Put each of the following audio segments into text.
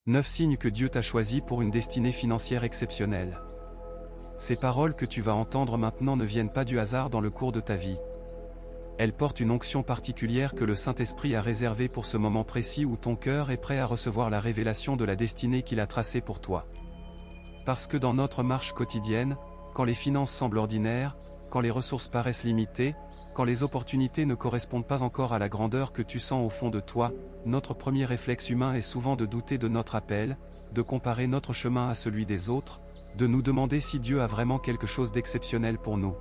9 signes que Dieu t'a choisis pour une destinée financière exceptionnelle. Ces paroles que tu vas entendre maintenant ne viennent pas du hasard dans le cours de ta vie. Elles portent une onction particulière que le Saint-Esprit a réservée pour ce moment précis où ton cœur est prêt à recevoir la révélation de la destinée qu'il a tracée pour toi. Parce que dans notre marche quotidienne, quand les finances semblent ordinaires, quand les ressources paraissent limitées, quand les opportunités ne correspondent pas encore à la grandeur que tu sens au fond de toi, notre premier réflexe humain est souvent de douter de notre appel, de comparer notre chemin à celui des autres, de nous demander si Dieu a vraiment quelque chose d'exceptionnel pour nous.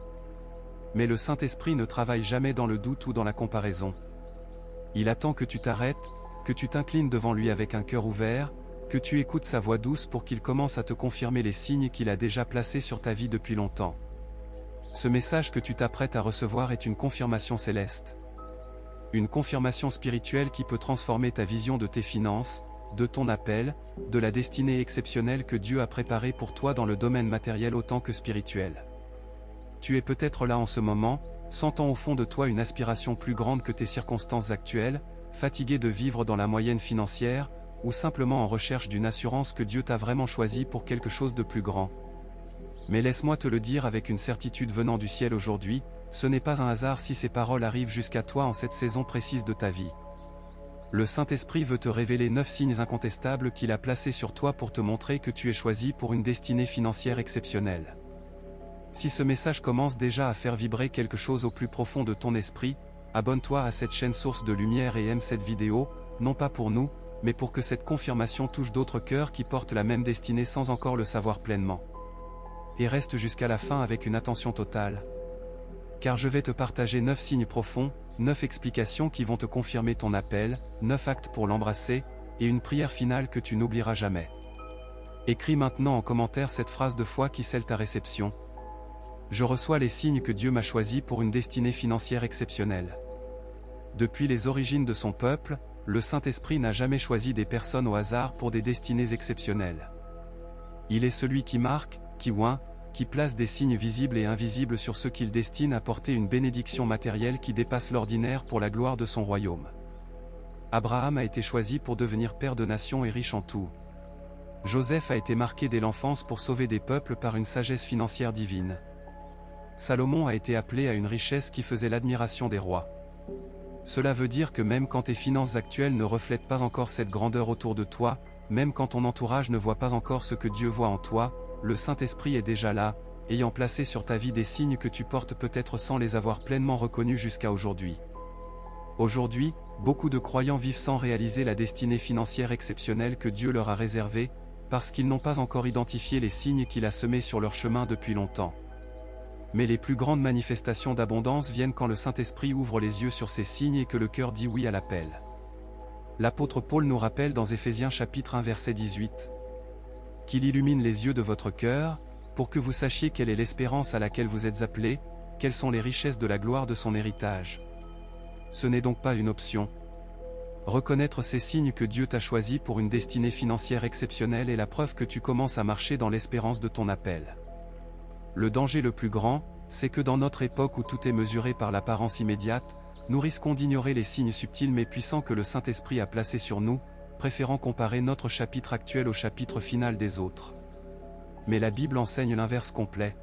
Mais le Saint-Esprit ne travaille jamais dans le doute ou dans la comparaison. Il attend que tu t'arrêtes, que tu t'inclines devant lui avec un cœur ouvert, que tu écoutes sa voix douce pour qu'il commence à te confirmer les signes qu'il a déjà placés sur ta vie depuis longtemps. Ce message que tu t'apprêtes à recevoir est une confirmation céleste. Une confirmation spirituelle qui peut transformer ta vision de tes finances, de ton appel, de la destinée exceptionnelle que Dieu a préparée pour toi dans le domaine matériel autant que spirituel. Tu es peut-être là en ce moment, sentant au fond de toi une aspiration plus grande que tes circonstances actuelles, fatigué de vivre dans la moyenne financière, ou simplement en recherche d'une assurance que Dieu t'a vraiment choisi pour quelque chose de plus grand. Mais laisse-moi te le dire avec une certitude venant du ciel aujourd'hui, ce n'est pas un hasard si ces paroles arrivent jusqu'à toi en cette saison précise de ta vie. Le Saint-Esprit veut te révéler 9 signes incontestables qu'il a placés sur toi pour te montrer que tu es choisi pour une destinée financière exceptionnelle. Si ce message commence déjà à faire vibrer quelque chose au plus profond de ton esprit, abonne-toi à cette chaîne Source de Lumière et aime cette vidéo, non pas pour nous, mais pour que cette confirmation touche d'autres cœurs qui portent la même destinée sans encore le savoir pleinement. Et reste jusqu'à la fin avec une attention totale. Car je vais te partager 9 signes profonds, 9 explications qui vont te confirmer ton appel, 9 actes pour l'embrasser, et une prière finale que tu n'oublieras jamais. Écris maintenant en commentaire cette phrase de foi qui scelle ta réception. Je reçois les signes que Dieu m'a choisis pour une destinée financière exceptionnelle. Depuis les origines de son peuple, le Saint-Esprit n'a jamais choisi des personnes au hasard pour des destinées exceptionnelles. Il est celui qui marque, qui oint, qui place des signes visibles et invisibles sur ceux qu'il destine à porter une bénédiction matérielle qui dépasse l'ordinaire pour la gloire de son royaume. Abraham a été choisi pour devenir père de nations et riche en tout. Joseph a été marqué dès l'enfance pour sauver des peuples par une sagesse financière divine. Salomon a été appelé à une richesse qui faisait l'admiration des rois. Cela veut dire que même quand tes finances actuelles ne reflètent pas encore cette grandeur autour de toi, même quand ton entourage ne voit pas encore ce que Dieu voit en toi, le Saint-Esprit est déjà là, ayant placé sur ta vie des signes que tu portes peut-être sans les avoir pleinement reconnus jusqu'à aujourd'hui. Aujourd'hui, beaucoup de croyants vivent sans réaliser la destinée financière exceptionnelle que Dieu leur a réservée, parce qu'ils n'ont pas encore identifié les signes qu'il a semés sur leur chemin depuis longtemps. Mais les plus grandes manifestations d'abondance viennent quand le Saint-Esprit ouvre les yeux sur ces signes et que le cœur dit oui à l'appel. L'apôtre Paul nous rappelle dans Éphésiens chapitre 1 verset 18 qu'il illumine les yeux de votre cœur, pour que vous sachiez quelle est l'espérance à laquelle vous êtes appelés, quelles sont les richesses de la gloire de son héritage. Ce n'est donc pas une option. Reconnaître ces signes que Dieu t'a choisis pour une destinée financière exceptionnelle est la preuve que tu commences à marcher dans l'espérance de ton appel. Le danger le plus grand, c'est que dans notre époque où tout est mesuré par l'apparence immédiate, nous risquons d'ignorer les signes subtils mais puissants que le Saint-Esprit a placés sur nous, préférant comparer notre chapitre actuel au chapitre final des autres. Mais la Bible enseigne l'inverse complet.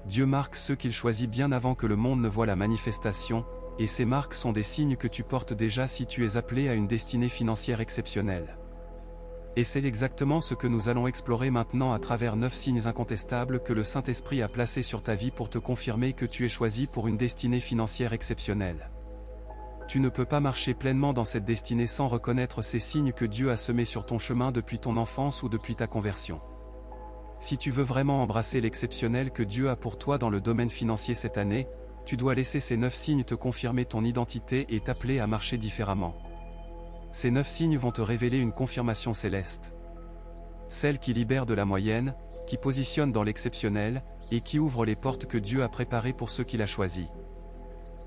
Dieu marque ceux qu'il choisit bien avant que le monde ne voie la manifestation, et ces marques sont des signes que tu portes déjà si tu es appelé à une destinée financière exceptionnelle. Et c'est exactement ce que nous allons explorer maintenant à travers 9 signes incontestables que le Saint-Esprit a placés sur ta vie pour te confirmer que tu es choisi pour une destinée financière exceptionnelle. Tu ne peux pas marcher pleinement dans cette destinée sans reconnaître ces signes que Dieu a semés sur ton chemin depuis ton enfance ou depuis ta conversion. Si tu veux vraiment embrasser l'exceptionnel que Dieu a pour toi dans le domaine financier cette année, tu dois laisser ces 9 signes te confirmer ton identité et t'appeler à marcher différemment. Ces 9 signes vont te révéler une confirmation céleste. Celle qui libère de la moyenne, qui positionne dans l'exceptionnel, et qui ouvre les portes que Dieu a préparées pour ceux qu'il a choisis.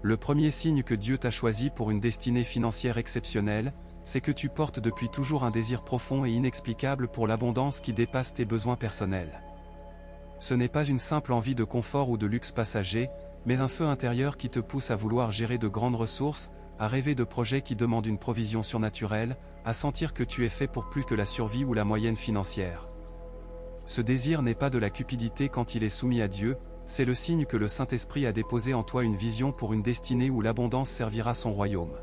Le premier signe que Dieu t'a choisi pour une destinée financière exceptionnelle, c'est que tu portes depuis toujours un désir profond et inexplicable pour l'abondance qui dépasse tes besoins personnels. Ce n'est pas une simple envie de confort ou de luxe passager, mais un feu intérieur qui te pousse à vouloir gérer de grandes ressources, à rêver de projets qui demandent une provision surnaturelle, à sentir que tu es fait pour plus que la survie ou la moyenne financière. Ce désir n'est pas de la cupidité quand il est soumis à Dieu, c'est le signe que le Saint-Esprit a déposé en toi une vision pour une destinée où l'abondance servira son royaume.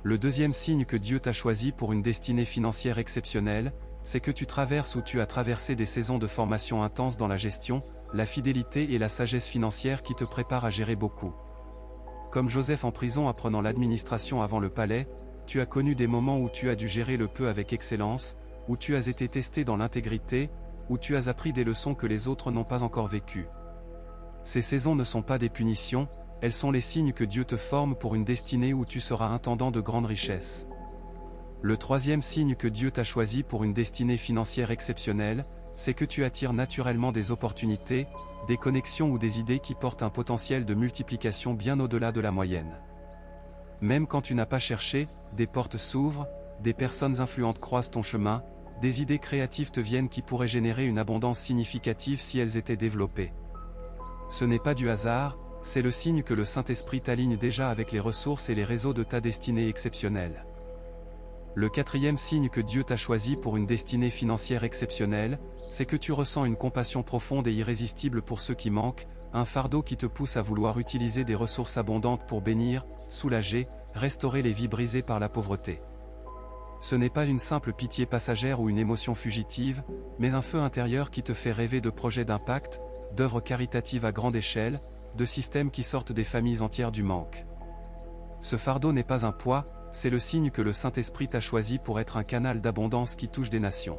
Le deuxième signe que Dieu t'a choisi pour une destinée financière exceptionnelle, c'est que tu traverses ou tu as traversé des saisons de formation intense dans la gestion, la fidélité et la sagesse financière qui te préparent à gérer beaucoup. Comme Joseph en prison apprenant l'administration avant le palais, tu as connu des moments où tu as dû gérer le peu avec excellence, où tu as été testé dans l'intégrité, où tu as appris des leçons que les autres n'ont pas encore vécues. Ces saisons ne sont pas des punitions, elles sont les signes que Dieu te forme pour une destinée où tu seras intendant de grandes richesses. Le troisième signe que Dieu t'a choisi pour une destinée financière exceptionnelle, c'est que tu attires naturellement des opportunités, des connexions ou des idées qui portent un potentiel de multiplication bien au-delà de la moyenne. Même quand tu n'as pas cherché, des portes s'ouvrent, des personnes influentes croisent ton chemin, des idées créatives te viennent qui pourraient générer une abondance significative si elles étaient développées. Ce n'est pas du hasard, c'est le signe que le Saint-Esprit t'aligne déjà avec les ressources et les réseaux de ta destinée exceptionnelle. Le quatrième signe que Dieu t'a choisi pour une destinée financière exceptionnelle, c'est que tu ressens une compassion profonde et irrésistible pour ceux qui manquent, un fardeau qui te pousse à vouloir utiliser des ressources abondantes pour bénir, soulager, restaurer les vies brisées par la pauvreté. Ce n'est pas une simple pitié passagère ou une émotion fugitive, mais un feu intérieur qui te fait rêver de projets d'impact, d'œuvres caritatives à grande échelle, de systèmes qui sortent des familles entières du manque. Ce fardeau n'est pas un poids, c'est le signe que le Saint-Esprit t'a choisi pour être un canal d'abondance qui touche des nations.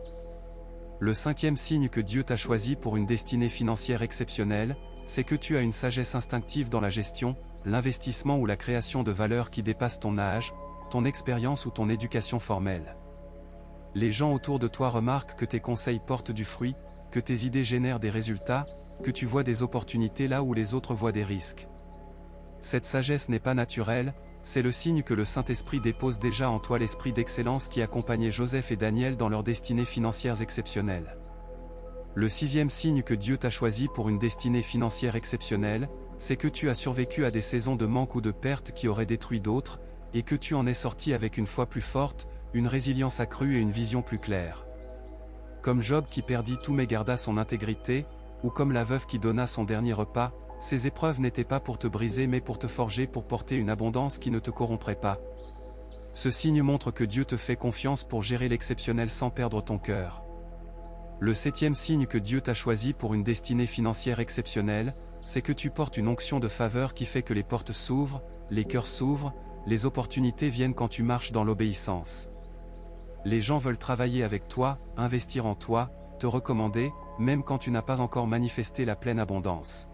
Le cinquième signe que Dieu t'a choisi pour une destinée financière exceptionnelle, c'est que tu as une sagesse instinctive dans la gestion, l'investissement ou la création de valeur qui dépasse ton âge, ton expérience ou ton éducation formelle. Les gens autour de toi remarquent que tes conseils portent du fruit, que tes idées génèrent des résultats, que tu vois des opportunités là où les autres voient des risques. Cette sagesse n'est pas naturelle, c'est le signe que le Saint-Esprit dépose déjà en toi l'esprit d'excellence qui accompagnait Joseph et Daniel dans leurs destinées financières exceptionnelles. Le sixième signe que Dieu t'a choisi pour une destinée financière exceptionnelle, c'est que tu as survécu à des saisons de manque ou de perte qui auraient détruit d'autres, et que tu en es sorti avec une foi plus forte, une résilience accrue et une vision plus claire. Comme Job qui perdit tout mais garda son intégrité, ou comme la veuve qui donna son dernier repas, ces épreuves n'étaient pas pour te briser mais pour te forger pour porter une abondance qui ne te corromprait pas. Ce signe montre que Dieu te fait confiance pour gérer l'exceptionnel sans perdre ton cœur. Le septième signe que Dieu t'a choisi pour une destinée financière exceptionnelle, c'est que tu portes une onction de faveur qui fait que les portes s'ouvrent, les cœurs s'ouvrent, les opportunités viennent quand tu marches dans l'obéissance. Les gens veulent travailler avec toi, investir en toi, te recommander, même quand tu n'as pas encore manifesté la pleine abondance.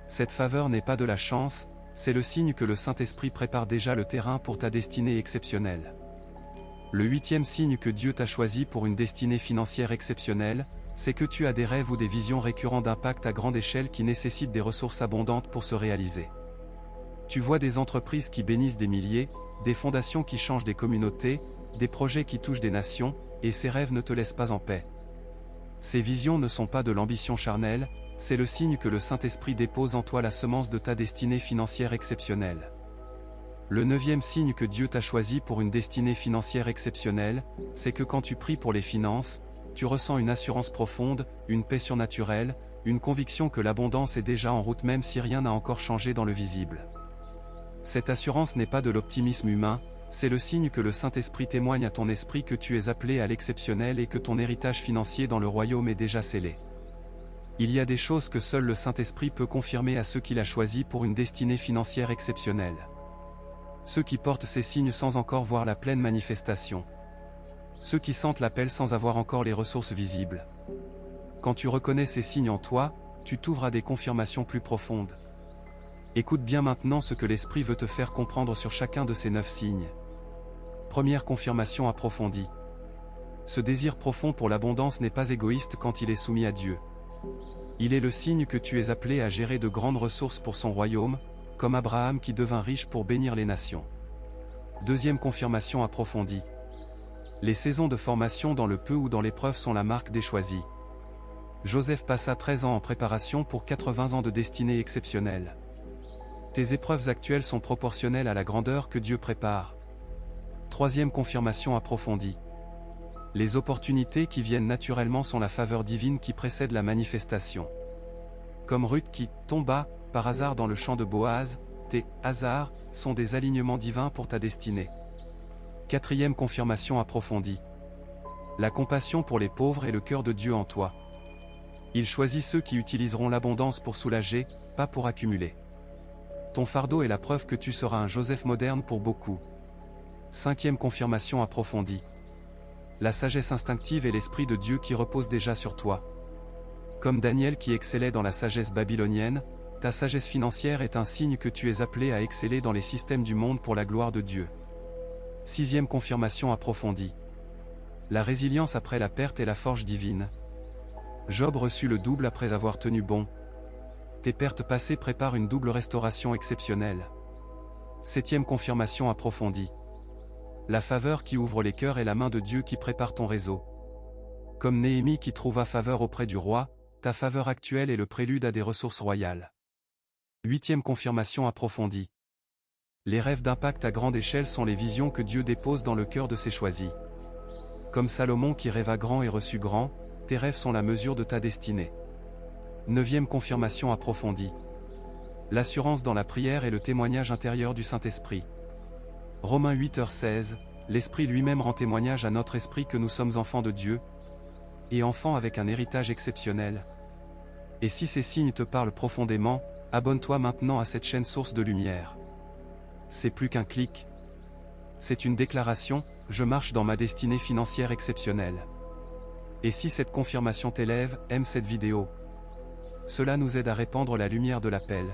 Cette faveur n'est pas de la chance, c'est le signe que le Saint-Esprit prépare déjà le terrain pour ta destinée exceptionnelle. Le huitième signe que Dieu t'a choisi pour une destinée financière exceptionnelle, c'est que tu as des rêves ou des visions récurrents d'impact à grande échelle qui nécessitent des ressources abondantes pour se réaliser. Tu vois des entreprises qui bénissent des milliers, des fondations qui changent des communautés, des projets qui touchent des nations, et ces rêves ne te laissent pas en paix. Ces visions ne sont pas de l'ambition charnelle, c'est le signe que le Saint-Esprit dépose en toi la semence de ta destinée financière exceptionnelle. Le neuvième signe que Dieu t'a choisi pour une destinée financière exceptionnelle, c'est que quand tu pries pour les finances, tu ressens une assurance profonde, une paix surnaturelle, une conviction que l'abondance est déjà en route même si rien n'a encore changé dans le visible. Cette assurance n'est pas de l'optimisme humain, c'est le signe que le Saint-Esprit témoigne à ton esprit que tu es appelé à l'exceptionnel et que ton héritage financier dans le royaume est déjà scellé. Il y a des choses que seul le Saint-Esprit peut confirmer à ceux qu'il a choisis pour une destinée financière exceptionnelle. Ceux qui portent ces signes sans encore voir la pleine manifestation. Ceux qui sentent l'appel sans avoir encore les ressources visibles. Quand tu reconnais ces signes en toi, tu t'ouvres à des confirmations plus profondes. Écoute bien maintenant ce que l'Esprit veut te faire comprendre sur chacun de ces 9 signes. Première confirmation approfondie. Ce désir profond pour l'abondance n'est pas égoïste quand il est soumis à Dieu. Il est le signe que tu es appelé à gérer de grandes ressources pour son royaume, comme Abraham qui devint riche pour bénir les nations. Deuxième confirmation approfondie. Les saisons de formation dans le peu ou dans l'épreuve sont la marque des choisis. Joseph passa 13 ans en préparation pour 80 ans de destinée exceptionnelle. Tes épreuves actuelles sont proportionnelles à la grandeur que Dieu prépare. Troisième confirmation approfondie. Les opportunités qui viennent naturellement sont la faveur divine qui précède la manifestation. Comme Ruth qui tomba, par hasard dans le champ de Boaz, tes hasards sont des alignements divins pour ta destinée. Quatrième confirmation approfondie. La compassion pour les pauvres est le cœur de Dieu en toi. Il choisit ceux qui utiliseront l'abondance pour soulager, pas pour accumuler. Ton fardeau est la preuve que tu seras un Joseph moderne pour beaucoup. Cinquième confirmation approfondie. La sagesse instinctive est l'Esprit de Dieu qui repose déjà sur toi. Comme Daniel qui excellait dans la sagesse babylonienne, ta sagesse financière est un signe que tu es appelé à exceller dans les systèmes du monde pour la gloire de Dieu. Sixième confirmation approfondie. La résilience après la perte est la forge divine. Job reçut le double après avoir tenu bon. Tes pertes passées préparent une double restauration exceptionnelle. Septième confirmation approfondie. La faveur qui ouvre les cœurs est la main de Dieu qui prépare ton réseau. Comme Néhémie qui trouva faveur auprès du roi, ta faveur actuelle est le prélude à des ressources royales. Huitième confirmation approfondie. Les rêves d'impact à grande échelle sont les visions que Dieu dépose dans le cœur de ses choisis. Comme Salomon qui rêva grand et reçut grand, tes rêves sont la mesure de ta destinée. Neuvième confirmation approfondie. L'assurance dans la prière est le témoignage intérieur du Saint-Esprit. Romains 8h16, l'Esprit lui-même rend témoignage à notre esprit que nous sommes enfants de Dieu, et enfants avec un héritage exceptionnel. Et si ces signes te parlent profondément, abonne-toi maintenant à cette chaîne source de lumière. C'est plus qu'un clic. C'est une déclaration, je marche dans ma destinée financière exceptionnelle. Et si cette confirmation t'élève, aime cette vidéo. Cela nous aide à répandre la lumière de l'appel.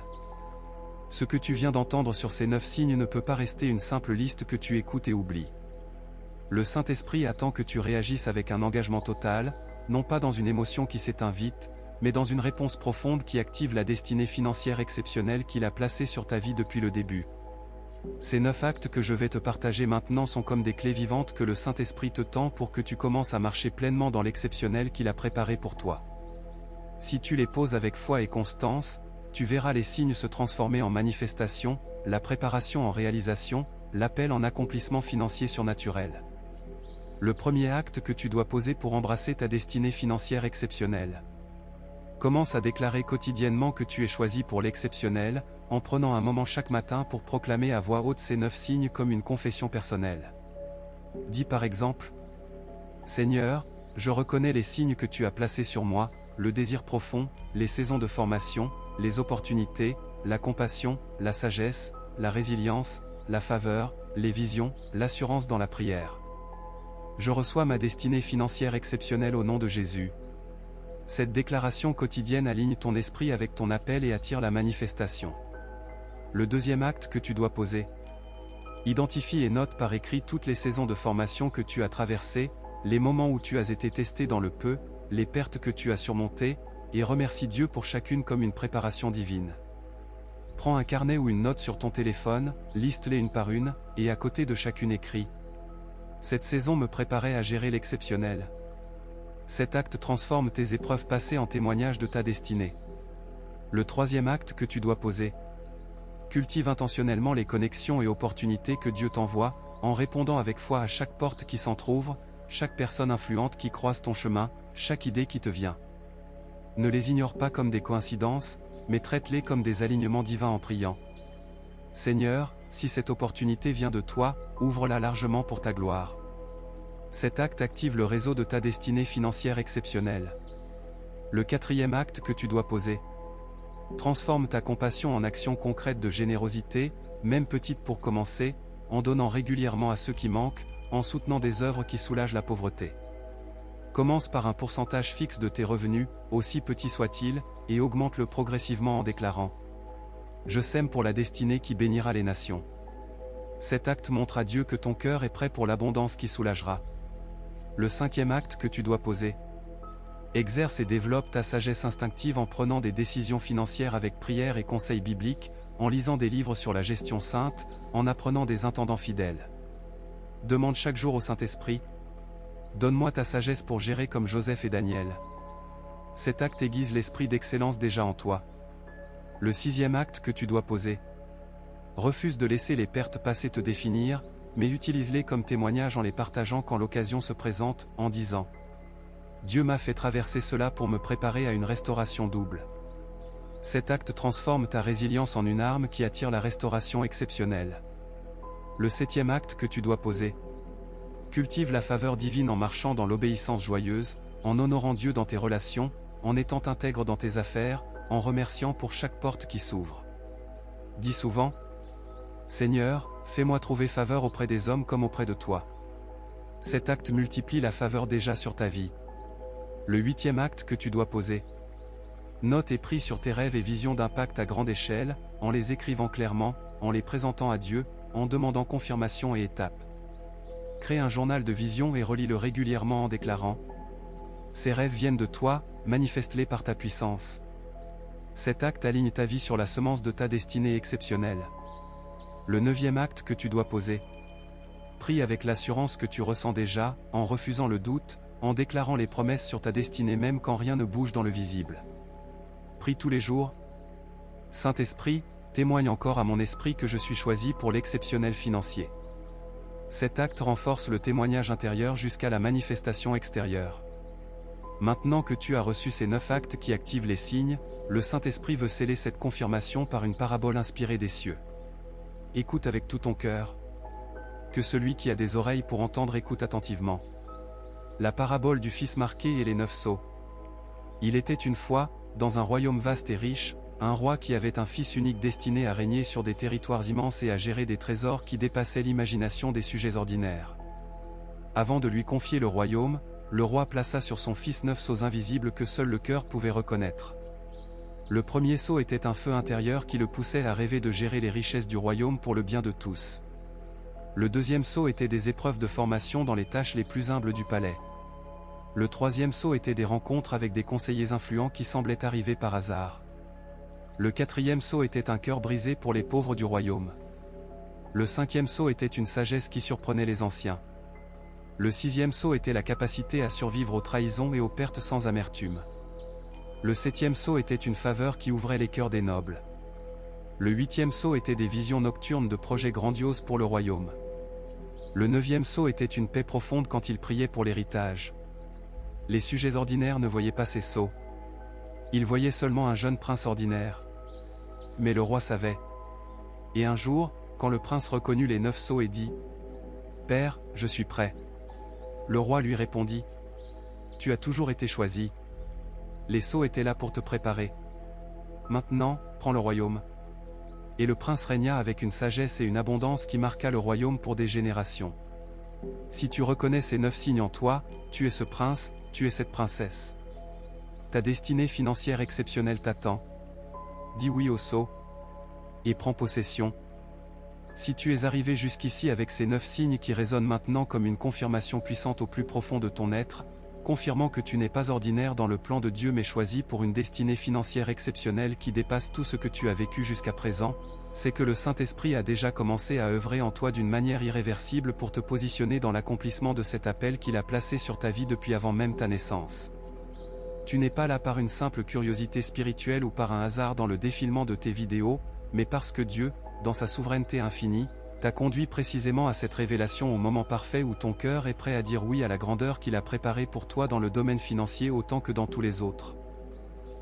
Ce que tu viens d'entendre sur ces 9 signes ne peut pas rester une simple liste que tu écoutes et oublies. Le Saint-Esprit attend que tu réagisses avec un engagement total, non pas dans une émotion qui s'éteint vite, mais dans une réponse profonde qui active la destinée financière exceptionnelle qu'il a placée sur ta vie depuis le début. Ces 9 actes que je vais te partager maintenant sont comme des clés vivantes que le Saint-Esprit te tend pour que tu commences à marcher pleinement dans l'exceptionnel qu'il a préparé pour toi. Si tu les poses avec foi et constance, tu verras les signes se transformer en manifestation, la préparation en réalisation, l'appel en accomplissement financier surnaturel. Le premier acte que tu dois poser pour embrasser ta destinée financière exceptionnelle. Commence à déclarer quotidiennement que tu es choisi pour l'exceptionnel, en prenant un moment chaque matin pour proclamer à voix haute ces 9 signes comme une confession personnelle. Dis par exemple, « Seigneur, je reconnais les signes que tu as placés sur moi, le désir profond, les saisons de formation, les opportunités, la compassion, la sagesse, la résilience, la faveur, les visions, l'assurance dans la prière. Je reçois ma destinée financière exceptionnelle au nom de Jésus. » Cette déclaration quotidienne aligne ton esprit avec ton appel et attire la manifestation. Le deuxième acte que tu dois poser. Identifie et note par écrit toutes les saisons de formation que tu as traversées, les moments où tu as été testé dans le peu, les pertes que tu as surmontées, et remercie Dieu pour chacune comme une préparation divine. Prends un carnet ou une note sur ton téléphone, liste-les une par une, et à côté de chacune écrit. Cette saison me préparait à gérer l'exceptionnel. Cet acte transforme tes épreuves passées en témoignage de ta destinée. Le troisième acte que tu dois poser. Cultive intentionnellement les connexions et opportunités que Dieu t'envoie, en répondant avec foi à chaque porte qui s'entrouvre, chaque personne influente qui croise ton chemin, chaque idée qui te vient. Ne les ignore pas comme des coïncidences, mais traite-les comme des alignements divins en priant. Seigneur, si cette opportunité vient de toi, ouvre-la largement pour ta gloire. Cet acte active le réseau de ta destinée financière exceptionnelle. Le quatrième acte que tu dois poser. Transforme ta compassion en action concrète de générosité, même petite pour commencer, en donnant régulièrement à ceux qui manquent, en soutenant des œuvres qui soulagent la pauvreté. Commence par un pourcentage fixe de tes revenus, aussi petit soit-il, et augmente-le progressivement en déclarant « Je sème pour la destinée qui bénira les nations ». Cet acte montre à Dieu que ton cœur est prêt pour l'abondance qui soulagera. Le cinquième acte que tu dois poser. Exerce et développe ta sagesse instinctive en prenant des décisions financières avec prière et conseils bibliques, en lisant des livres sur la gestion sainte, en apprenant des intendants fidèles. Demande chaque jour au Saint-Esprit « Donne-moi ta sagesse pour gérer comme Joseph et Daniel ». Cet acte aiguise l'esprit d'excellence déjà en toi. Le sixième acte que tu dois poser. Refuse de laisser les pertes passées te définir, mais utilise-les comme témoignage en les partageant quand l'occasion se présente, en disant « Dieu m'a fait traverser cela pour me préparer à une restauration double ». Cet acte transforme ta résilience en une arme qui attire la restauration exceptionnelle. Le 7e acte que tu dois poser. Cultive la faveur divine en marchant dans l'obéissance joyeuse, en honorant Dieu dans tes relations, en étant intègre dans tes affaires, en remerciant pour chaque porte qui s'ouvre. Dis souvent « Seigneur, fais-moi trouver faveur auprès des hommes comme auprès de toi ». Cet acte multiplie la faveur déjà sur ta vie. Le 8e acte que tu dois poser. Note et prie sur tes rêves et visions d'impact à grande échelle, en les écrivant clairement, en les présentant à Dieu, en demandant confirmation et étapes. Crée un journal de vision et relis-le régulièrement en déclarant « Ces rêves viennent de toi, manifeste-les par ta puissance ». Cet acte aligne ta vie sur la semence de ta destinée exceptionnelle. Le 9e acte que tu dois poser. Prie avec l'assurance que tu ressens déjà, en refusant le doute, en déclarant les promesses sur ta destinée même quand rien ne bouge dans le visible. Prie tous les jours. Saint-Esprit, témoigne encore à mon esprit que je suis choisi pour l'exceptionnel financier. Cet acte renforce le témoignage intérieur jusqu'à la manifestation extérieure. Maintenant que tu as reçu ces 9 actes qui activent les signes, le Saint-Esprit veut sceller cette confirmation par une parabole inspirée des cieux. Écoute avec tout ton cœur. Que celui qui a des oreilles pour entendre écoute attentivement. La parabole du Fils marqué et les 9 sceaux. Il était une fois, dans un royaume vaste et riche, un roi qui avait un fils unique destiné à régner sur des territoires immenses et à gérer des trésors qui dépassaient l'imagination des sujets ordinaires. Avant de lui confier le royaume, le roi plaça sur son fils 9 sceaux invisibles que seul le cœur pouvait reconnaître. Le premier sceau était un feu intérieur qui le poussait à rêver de gérer les richesses du royaume pour le bien de tous. Le deuxième sceau était des épreuves de formation dans les tâches les plus humbles du palais. Le troisième sceau était des rencontres avec des conseillers influents qui semblaient arriver par hasard. Le quatrième sceau était un cœur brisé pour les pauvres du royaume. Le cinquième sceau était une sagesse qui surprenait les anciens. Le sixième sceau était la capacité à survivre aux trahisons et aux pertes sans amertume. Le septième sceau était une faveur qui ouvrait les cœurs des nobles. Le huitième sceau était des visions nocturnes de projets grandioses pour le royaume. Le neuvième sceau était une paix profonde quand il priait pour l'héritage. Les sujets ordinaires ne voyaient pas ces sceaux. Ils voyaient seulement un jeune prince ordinaire. Mais le roi savait. Et un jour, quand le prince reconnut les 9 sceaux et dit « Père, je suis prêt », le roi lui répondit « Tu as toujours été choisi. Les sceaux étaient là pour te préparer. Maintenant, prends le royaume. » Et le prince régna avec une sagesse et une abondance qui marqua le royaume pour des générations. Si tu reconnais ces 9 signes en toi, tu es ce prince, tu es cette princesse. Ta destinée financière exceptionnelle t'attend. Dis oui au sceau. Et prends possession. Si tu es arrivé jusqu'ici avec ces 9 signes qui résonnent maintenant comme une confirmation puissante au plus profond de ton être, confirmant que tu n'es pas ordinaire dans le plan de Dieu mais choisi pour une destinée financière exceptionnelle qui dépasse tout ce que tu as vécu jusqu'à présent, c'est que le Saint-Esprit a déjà commencé à œuvrer en toi d'une manière irréversible pour te positionner dans l'accomplissement de cet appel qu'il a placé sur ta vie depuis avant même ta naissance. Tu n'es pas là par une simple curiosité spirituelle ou par un hasard dans le défilement de tes vidéos, mais parce que Dieu, dans sa souveraineté infinie, t'a conduit précisément à cette révélation au moment parfait où ton cœur est prêt à dire oui à la grandeur qu'il a préparée pour toi dans le domaine financier autant que dans tous les autres.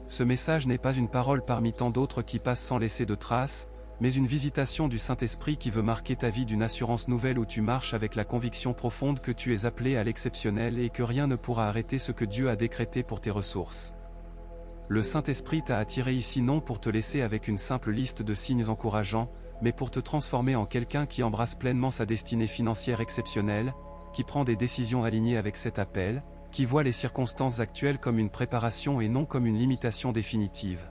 Ce message n'est pas une parole parmi tant d'autres qui passent sans laisser de traces, mais une visitation du Saint-Esprit qui veut marquer ta vie d'une assurance nouvelle où tu marches avec la conviction profonde que tu es appelé à l'exceptionnel et que rien ne pourra arrêter ce que Dieu a décrété pour tes ressources. Le Saint-Esprit t'a attiré ici non pour te laisser avec une simple liste de signes encourageants, mais pour te transformer en quelqu'un qui embrasse pleinement sa destinée financière exceptionnelle, qui prend des décisions alignées avec cet appel, qui voit les circonstances actuelles comme une préparation et non comme une limitation définitive.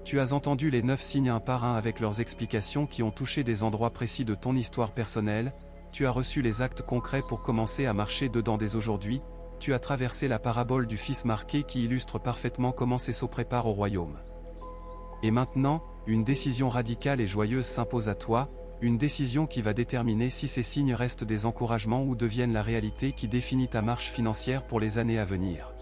Tu as entendu les 9 signes un par un avec leurs explications qui ont touché des endroits précis de ton histoire personnelle, tu as reçu les actes concrets pour commencer à marcher dedans dès aujourd'hui, tu as traversé la parabole du Fils marqué qui illustre parfaitement comment ces sceaux préparent au royaume. Et maintenant, une décision radicale et joyeuse s'impose à toi, une décision qui va déterminer si ces signes restent des encouragements ou deviennent la réalité qui définit ta marche financière pour les années à venir.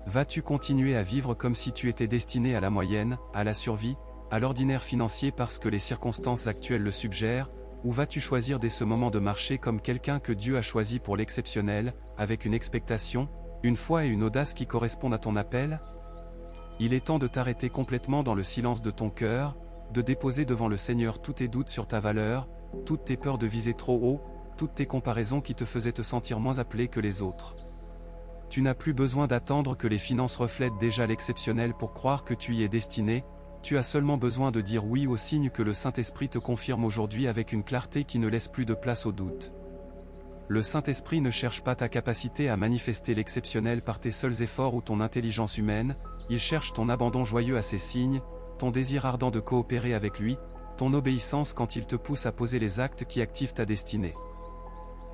Vas-tu continuer à vivre comme si tu étais destiné à la moyenne, à la survie, à l'ordinaire financier parce que les circonstances actuelles le suggèrent, ou vas-tu choisir dès ce moment de marcher comme quelqu'un que Dieu a choisi pour l'exceptionnel, avec une expectation, une foi et une audace qui correspondent à ton appel? Il est temps de t'arrêter complètement dans le silence de ton cœur, de déposer devant le Seigneur tous tes doutes sur ta valeur, toutes tes peurs de viser trop haut, toutes tes comparaisons qui te faisaient te sentir moins appelé que les autres. Tu n'as plus besoin d'attendre que les finances reflètent déjà l'exceptionnel pour croire que tu y es destiné, tu as seulement besoin de dire oui aux signes que le Saint-Esprit te confirme aujourd'hui avec une clarté qui ne laisse plus de place au doute. Le Saint-Esprit ne cherche pas ta capacité à manifester l'exceptionnel par tes seuls efforts ou ton intelligence humaine, il cherche ton abandon joyeux à ses signes, ton désir ardent de coopérer avec lui, ton obéissance quand il te pousse à poser les actes qui activent ta destinée.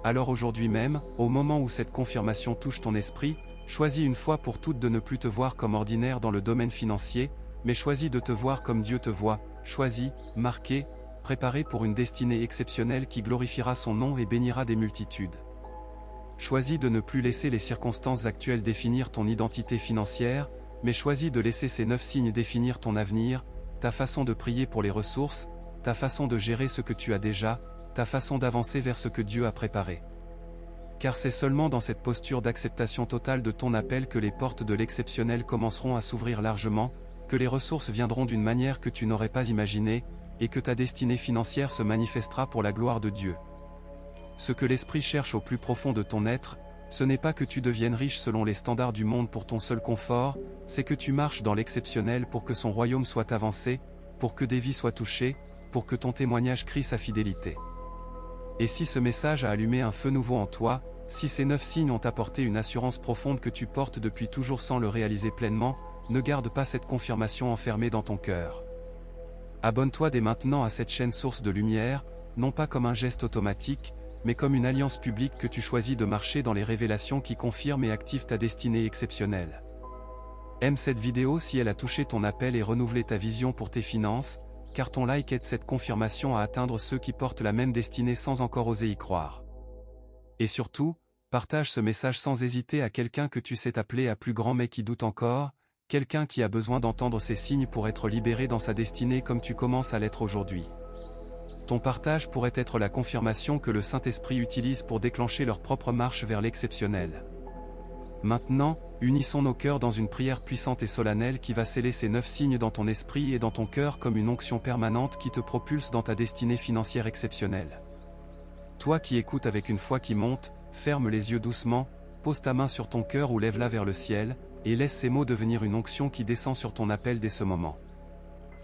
Alors aujourd'hui même, au moment où cette confirmation touche ton esprit, choisis une fois pour toutes de ne plus te voir comme ordinaire dans le domaine financier, mais choisis de te voir comme Dieu te voit, choisis, marqué, préparé pour une destinée exceptionnelle qui glorifiera son nom et bénira des multitudes. Choisis de ne plus laisser les circonstances actuelles définir ton identité financière, mais choisis de laisser ces 9 signes définir ton avenir, ta façon de prier pour les ressources, ta façon de gérer ce que tu as déjà, ta façon d'avancer vers ce que Dieu a préparé. Car c'est seulement dans cette posture d'acceptation totale de ton appel que les portes de l'exceptionnel commenceront à s'ouvrir largement, que les ressources viendront d'une manière que tu n'aurais pas imaginée, et que ta destinée financière se manifestera pour la gloire de Dieu. Ce que l'Esprit cherche au plus profond de ton être, ce n'est pas que tu deviennes riche selon les standards du monde pour ton seul confort, c'est que tu marches dans l'exceptionnel pour que son royaume soit avancé, pour que des vies soient touchées, pour que ton témoignage crie sa fidélité. Et si ce message a allumé un feu nouveau en toi, si ces 9 signes ont apporté une assurance profonde que tu portes depuis toujours sans le réaliser pleinement, ne garde pas cette confirmation enfermée dans ton cœur. Abonne-toi dès maintenant à cette chaîne source de lumière, non pas comme un geste automatique, mais comme une alliance publique que tu choisis de marcher dans les révélations qui confirment et activent ta destinée exceptionnelle. Aime cette vidéo si elle a touché ton appel et renouvelé ta vision pour tes finances, car ton like aide cette confirmation à atteindre ceux qui portent la même destinée sans encore oser y croire. Et surtout, partage ce message sans hésiter à quelqu'un que tu sais appeler à plus grand mais qui doute encore, quelqu'un qui a besoin d'entendre ces signes pour être libéré dans sa destinée comme tu commences à l'être aujourd'hui. Ton partage pourrait être la confirmation que le Saint-Esprit utilise pour déclencher leur propre marche vers l'exceptionnel. Maintenant, unissons nos cœurs dans une prière puissante et solennelle qui va sceller ces 9 signes dans ton esprit et dans ton cœur comme une onction permanente qui te propulse dans ta destinée financière exceptionnelle. Toi qui écoutes avec une foi qui monte, ferme les yeux doucement, pose ta main sur ton cœur ou lève-la vers le ciel, et laisse ces mots devenir une onction qui descend sur ton appel dès ce moment.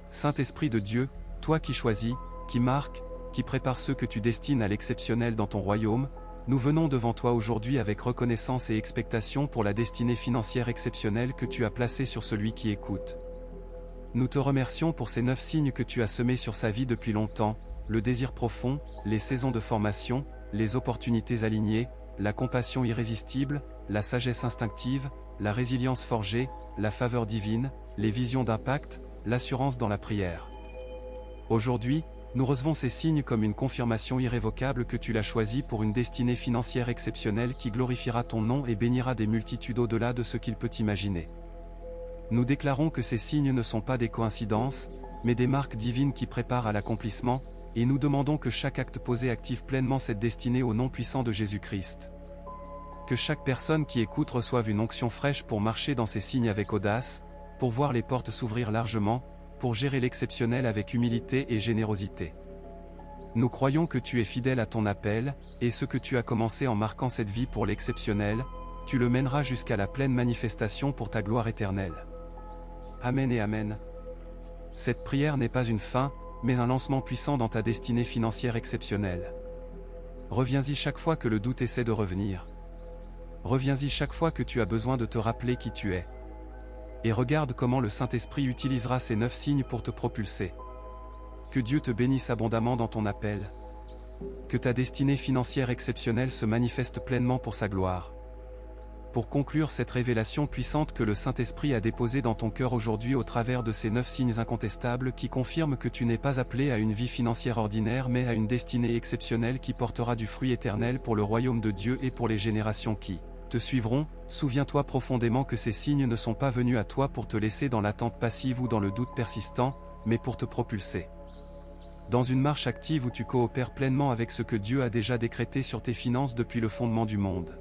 Saint-Esprit de Dieu, toi qui choisis, qui marques, qui prépares ceux que tu destines à l'exceptionnel dans ton royaume, nous venons devant toi aujourd'hui avec reconnaissance et expectation pour la destinée financière exceptionnelle que tu as placée sur celui qui écoute. Nous te remercions pour ces 9 signes que tu as semés sur sa vie depuis longtemps, le désir profond, les saisons de formation, les opportunités alignées, la compassion irrésistible, la sagesse instinctive, la résilience forgée, la faveur divine, les visions d'impact, l'assurance dans la prière. Aujourd'hui, nous recevons ces signes comme une confirmation irrévocable que tu l'as choisi pour une destinée financière exceptionnelle qui glorifiera ton nom et bénira des multitudes au-delà de ce qu'il peut imaginer. Nous déclarons que ces signes ne sont pas des coïncidences, mais des marques divines qui préparent à l'accomplissement, et nous demandons que chaque acte posé active pleinement cette destinée au nom puissant de Jésus-Christ. Que chaque personne qui écoute reçoive une onction fraîche pour marcher dans ces signes avec audace, pour voir les portes s'ouvrir largement, pour gérer l'exceptionnel avec humilité et générosité. Nous croyons que tu es fidèle à ton appel, et ce que tu as commencé en marquant cette vie pour l'exceptionnel, tu le mèneras jusqu'à la pleine manifestation pour ta gloire éternelle. Amen et Amen. Cette prière n'est pas une fin, mais un lancement puissant dans ta destinée financière exceptionnelle. Reviens-y chaque fois que le doute essaie de revenir. Reviens-y chaque fois que tu as besoin de te rappeler qui tu es. Et regarde comment le Saint-Esprit utilisera ces 9 signes pour te propulser. Que Dieu te bénisse abondamment dans ton appel. Que ta destinée financière exceptionnelle se manifeste pleinement pour sa gloire. Pour conclure cette révélation puissante que le Saint-Esprit a déposée dans ton cœur aujourd'hui au travers de ces 9 signes incontestables qui confirment que tu n'es pas appelé à une vie financière ordinaire mais à une destinée exceptionnelle qui portera du fruit éternel pour le royaume de Dieu et pour les générations qui te suivront, souviens-toi profondément que ces signes ne sont pas venus à toi pour te laisser dans l'attente passive ou dans le doute persistant, mais pour te propulser. dans une marche active où tu coopères pleinement avec ce que Dieu a déjà décrété sur tes finances depuis le fondement du monde.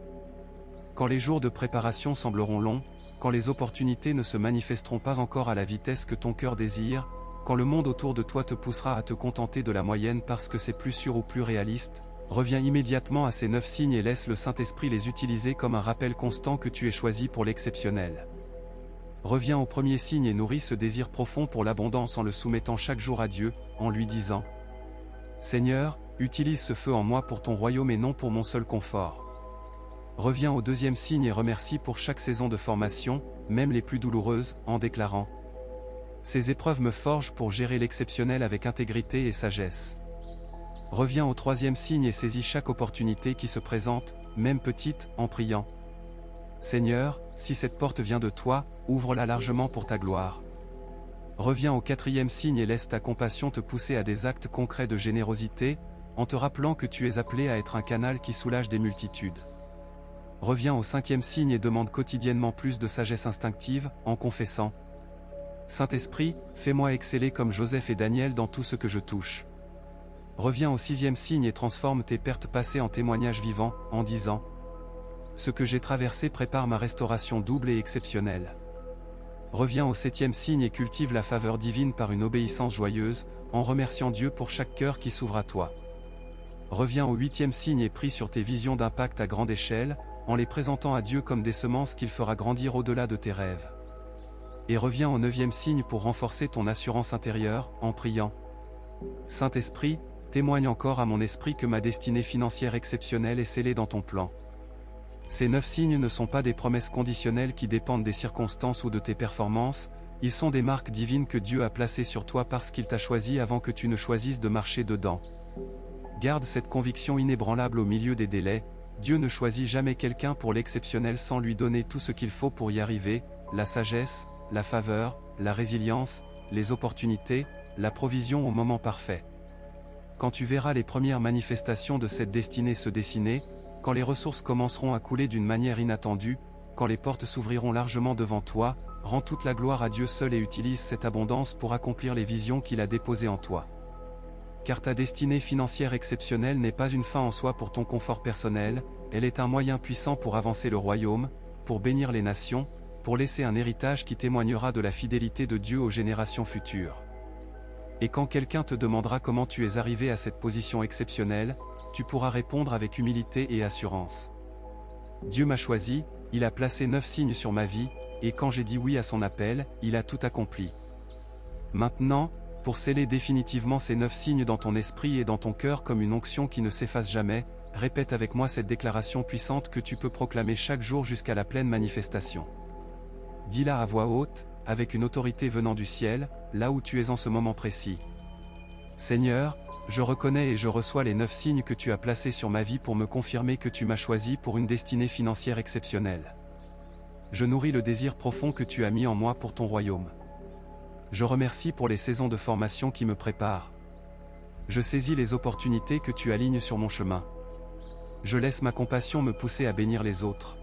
Quand les jours de préparation sembleront longs, quand les opportunités ne se manifesteront pas encore à la vitesse que ton cœur désire, quand le monde autour de toi te poussera à te contenter de la moyenne parce que c'est plus sûr ou plus réaliste, reviens immédiatement à ces 9 signes et laisse le Saint-Esprit les utiliser comme un rappel constant que tu es choisi pour l'exceptionnel. Reviens au premier signe et nourris ce désir profond pour l'abondance en le soumettant chaque jour à Dieu, en lui disant : Seigneur, utilise ce feu en moi pour ton royaume et non pour mon seul confort. Reviens au deuxième signe et remercie pour chaque saison de formation, même les plus douloureuses, en déclarant : Ces épreuves me forgent pour gérer l'exceptionnel avec intégrité et sagesse. Reviens au troisième signe et saisis chaque opportunité qui se présente, même petite, en priant : Seigneur, si cette porte vient de toi, ouvre-la largement pour ta gloire. Reviens au quatrième signe et laisse ta compassion te pousser à des actes concrets de générosité, en te rappelant que tu es appelé à être un canal qui soulage des multitudes. Reviens au cinquième signe et demande quotidiennement plus de sagesse instinctive, en confessant : Saint-Esprit, fais-moi exceller comme Joseph et Daniel dans tout ce que je touche. Reviens au sixième signe et transforme tes pertes passées en témoignages vivants, en disant : Ce que j'ai traversé prépare ma restauration double et exceptionnelle. Reviens au septième signe et cultive la faveur divine par une obéissance joyeuse, en remerciant Dieu pour chaque cœur qui s'ouvre à toi. Reviens au huitième signe et prie sur tes visions d'impact à grande échelle, en les présentant à Dieu comme des semences qu'il fera grandir au-delà de tes rêves. Et reviens au neuvième signe pour renforcer ton assurance intérieure, en priant : Saint-Esprit, témoigne encore à mon esprit que ma destinée financière exceptionnelle est scellée dans ton plan. Ces 9 signes ne sont pas des promesses conditionnelles qui dépendent des circonstances ou de tes performances, ils sont des marques divines que Dieu a placées sur toi parce qu'il t'a choisi avant que tu ne choisisses de marcher dedans. Garde cette conviction inébranlable au milieu des délais, Dieu ne choisit jamais quelqu'un pour l'exceptionnel sans lui donner tout ce qu'il faut pour y arriver, la sagesse, la faveur, la résilience, les opportunités, la provision au moment parfait. Quand tu verras les premières manifestations de cette destinée se dessiner, quand les ressources commenceront à couler d'une manière inattendue, quand les portes s'ouvriront largement devant toi, rends toute la gloire à Dieu seul et utilise cette abondance pour accomplir les visions qu'il a déposées en toi. Car ta destinée financière exceptionnelle n'est pas une fin en soi pour ton confort personnel, elle est un moyen puissant pour avancer le royaume, pour bénir les nations, pour laisser un héritage qui témoignera de la fidélité de Dieu aux générations futures. Et quand quelqu'un te demandera comment tu es arrivé à cette position exceptionnelle, tu pourras répondre avec humilité et assurance. Dieu m'a choisi, il a placé 9 signes sur ma vie, et quand j'ai dit oui à son appel, il a tout accompli. Maintenant, pour sceller définitivement ces 9 signes dans ton esprit et dans ton cœur comme une onction qui ne s'efface jamais, répète avec moi cette déclaration puissante que tu peux proclamer chaque jour jusqu'à la pleine manifestation. Dis-la à voix haute, avec une autorité venant du ciel, là où tu es en ce moment précis. Seigneur, je reconnais et je reçois les 9 signes que tu as placés sur ma vie pour me confirmer que tu m'as choisi pour une destinée financière exceptionnelle. Je nourris le désir profond que tu as mis en moi pour ton royaume. Je remercie pour les saisons de formation qui me préparent. Je saisis les opportunités que tu alignes sur mon chemin. Je laisse ma compassion me pousser à bénir les autres.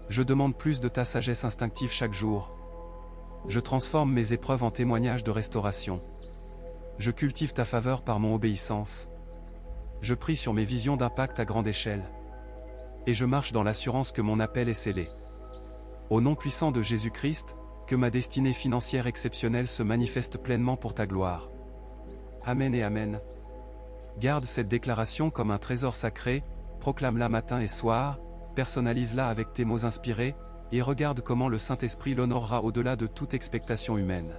Je demande plus de ta sagesse instinctive chaque jour. Je transforme mes épreuves en témoignages de restauration. Je cultive ta faveur par mon obéissance. Je prie sur mes visions d'impact à grande échelle. Et je marche dans l'assurance que mon appel est scellé. Au nom puissant de Jésus-Christ, que ma destinée financière exceptionnelle se manifeste pleinement pour ta gloire. Amen et Amen. Garde cette déclaration comme un trésor sacré, proclame-la matin et soir, personnalise-la avec tes mots inspirés, et regarde comment le Saint-Esprit l'honorera au-delà de toute expectation humaine.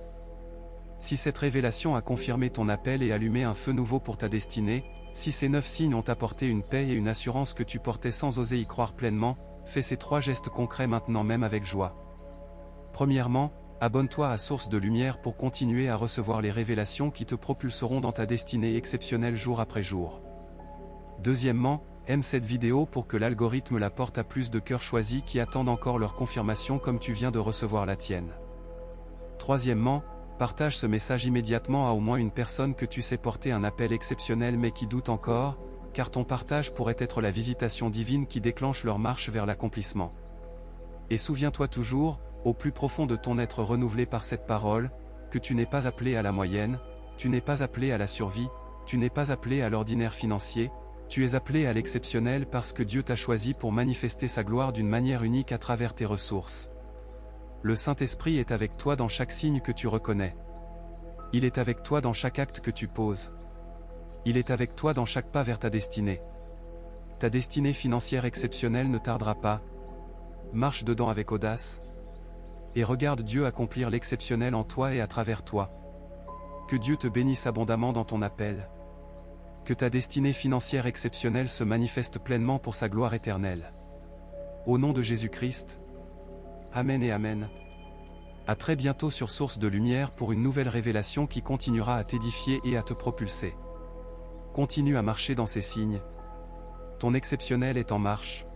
Si cette révélation a confirmé ton appel et allumé un feu nouveau pour ta destinée, si ces 9 signes ont apporté une paix et une assurance que tu portais sans oser y croire pleinement, fais ces 3 gestes concrets maintenant même avec joie. Premièrement, abonne-toi à Source de Lumière pour continuer à recevoir les révélations qui te propulseront dans ta destinée exceptionnelle jour après jour. Deuxièmement, aime cette vidéo pour que l'algorithme la porte à plus de cœurs choisis qui attendent encore leur confirmation comme tu viens de recevoir la tienne. Troisièmement, partage ce message immédiatement à au moins une personne que tu sais porter un appel exceptionnel mais qui doute encore, car ton partage pourrait être la visitation divine qui déclenche leur marche vers l'accomplissement. Et souviens-toi toujours, au plus profond de ton être renouvelé par cette parole, que tu n'es pas appelé à la moyenne, Tu n'es pas appelé à la survie, tu n'es pas appelé à l'ordinaire financier, tu es appelé à l'exceptionnel parce que Dieu t'a choisi pour manifester sa gloire d'une manière unique à travers tes ressources. Le Saint-Esprit est avec toi dans chaque signe que tu reconnais. Il est avec toi dans chaque acte que tu poses. Il est avec toi dans chaque pas vers ta destinée. Ta destinée financière exceptionnelle ne tardera pas. Marche dedans avec audace. Et regarde Dieu accomplir l'exceptionnel en toi et à travers toi. Que Dieu te bénisse abondamment dans ton appel. Que ta destinée financière exceptionnelle se manifeste pleinement pour sa gloire éternelle. Au nom de Jésus-Christ. Amen et Amen. À très bientôt sur Source de Lumière pour une nouvelle révélation qui continuera à t'édifier et à te propulser. Continue à marcher dans ces signes. Ton exceptionnel est en marche.